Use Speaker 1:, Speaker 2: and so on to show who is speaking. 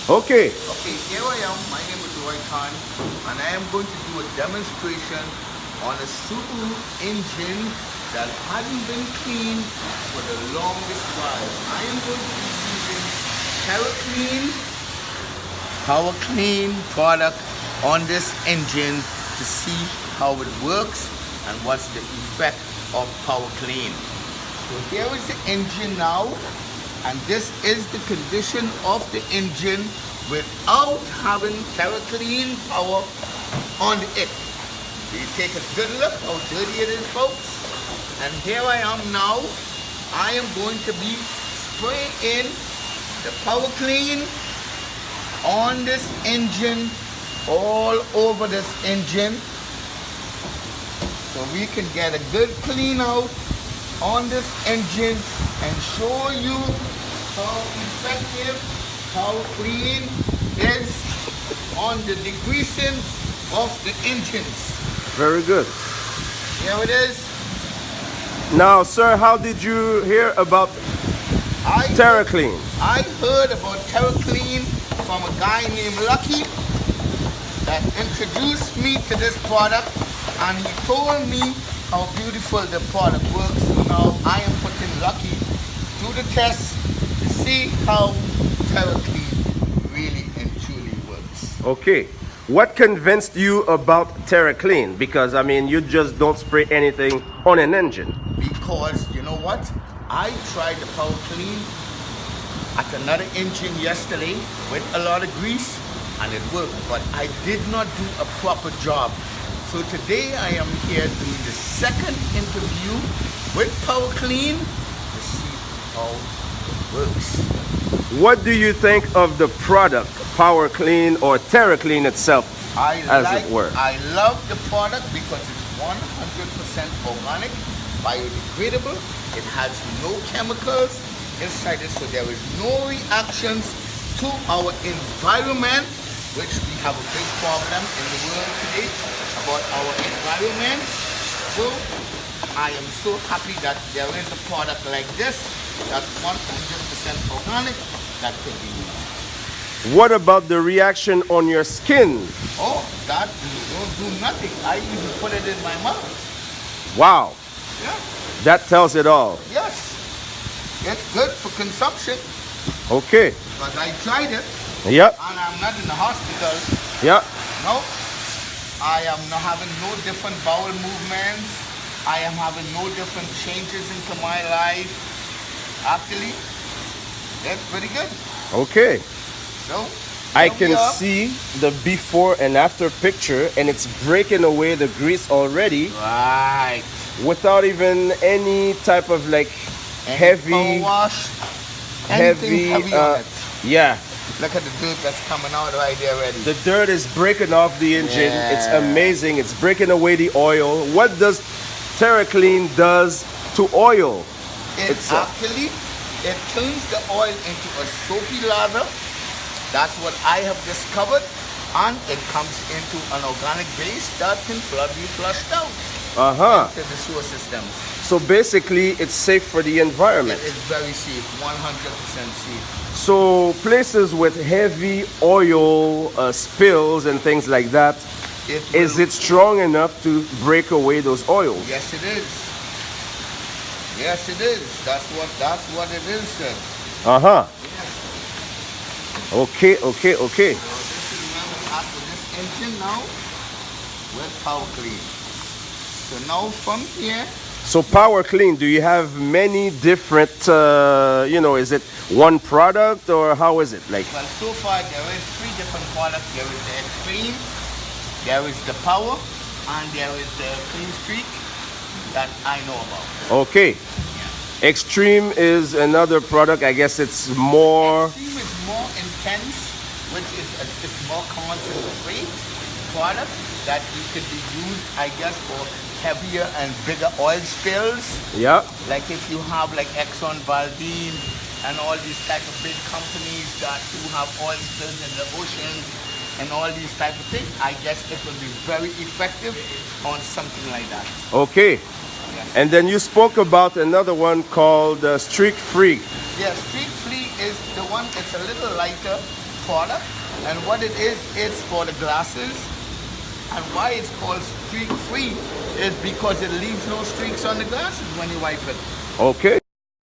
Speaker 1: Okay.
Speaker 2: Okay, here I am. My name is Roy Khan, and I am going to do a demonstration on a Subaru engine that hadn't been cleaned for the longest while. I am going to be using Terra-Kleen Power Clean product on this engine to see how it works and what's the effect of Power Clean. So here is the engine now, and this is the condition of the engine without having Terra-Kleen power on it. So you take a good look how dirty it is, folks. And here I am now. I am going to be spraying in the Power Clean on this engine, all over this engine, so we can get a good clean out on this engine and show you how effective Power Clean is on the degreasing of the engines.
Speaker 1: Very good.
Speaker 2: Here it is.
Speaker 1: Now, sir, how did you hear about Terra-Kleen?
Speaker 2: I heard about Terra-Kleen from a guy named Lucky that introduced me to this product, and he told me how beautiful the product works. So now I am putting Lucky through the test to see how Terra-Kleen really and truly works.
Speaker 1: Okay. What convinced you about Terra-Kleen? Because, I mean, you just don't spray anything on an engine.
Speaker 2: Because, you know what? I tried the Power Clean at another engine yesterday with a lot of grease, and it worked, but I did not do a proper job. So today I am here doing the second interview with Power Clean to see how it works.
Speaker 1: What do you think of the product, Power Clean or Terra-Kleen itself, as it were?
Speaker 2: I love the product because it's 100% organic, biodegradable. It has no chemicals inside it, so there is no reactions to our environment, which we have a big problem in the world today about our environment. So I am so happy that there is a product like this that's 100% organic that could be used.
Speaker 1: What about the reaction on your skin?
Speaker 2: Oh, that don't do nothing. I even put it in my mouth.
Speaker 1: Wow.
Speaker 2: Yeah.
Speaker 1: That tells it all.
Speaker 2: Yes. It's good for consumption.
Speaker 1: Okay.
Speaker 2: Because I tried it.
Speaker 1: Yep.
Speaker 2: And I'm not in the hospital.
Speaker 1: Yep.
Speaker 2: No. I am not having no different bowel movements. I am having no different changes into my life. Actually, that's pretty good.
Speaker 1: Okay.
Speaker 2: So,
Speaker 1: I can see the before and after picture, and it's breaking away the grease already.
Speaker 2: Right.
Speaker 1: Without even any type of like heavy
Speaker 2: power wash. Heavy on it.
Speaker 1: Yeah.
Speaker 2: Look at the dirt that's coming out right there already.
Speaker 1: The dirt is breaking off the engine.
Speaker 2: Yeah.
Speaker 1: It's amazing. It's breaking away the oil. What does Terra-Kleen does to oil?
Speaker 2: It actually, it turns the oil into a soapy lather. That's what I have discovered, and it comes into an organic base that can be flushed out into the sewer system.
Speaker 1: So basically, it's safe for the environment.
Speaker 2: It is very safe, 100% safe.
Speaker 1: So places with heavy oil spills and things like that, is it strong enough to break away those oils?
Speaker 2: Yes, it is. Yes, it is. That's what it is, sir. Yes.
Speaker 1: Okay.
Speaker 2: So this is where we're at with this engine now with Power Clean. So now from here.
Speaker 1: So Power Clean, do you have many different, is it one product or how is it like?
Speaker 2: Well, so far there is 3 different products. There is the Extreme, there is the Power, and there is the Clean Streak that I know about.
Speaker 1: Okay.
Speaker 2: Yeah.
Speaker 1: Extreme is another product. I guess it's more...
Speaker 2: Extreme is more intense, which is it's more concentrate product that you could be used, I guess, for heavier and bigger oil spills.
Speaker 1: Yeah.
Speaker 2: Like if you have like Exxon Valdez and all these type of big companies that do have oil spills in the ocean and all these type of things, I guess it will be very effective on something like that.
Speaker 1: Okay.
Speaker 2: Yes.
Speaker 1: And then you spoke about another one called Streak Free.
Speaker 2: Yeah, Streak Free is the one, it's a little lighter product. And what it is, it's for the glasses. And why it's called streak free is because it leaves no streaks on the glasses when you wipe it.
Speaker 1: Okay.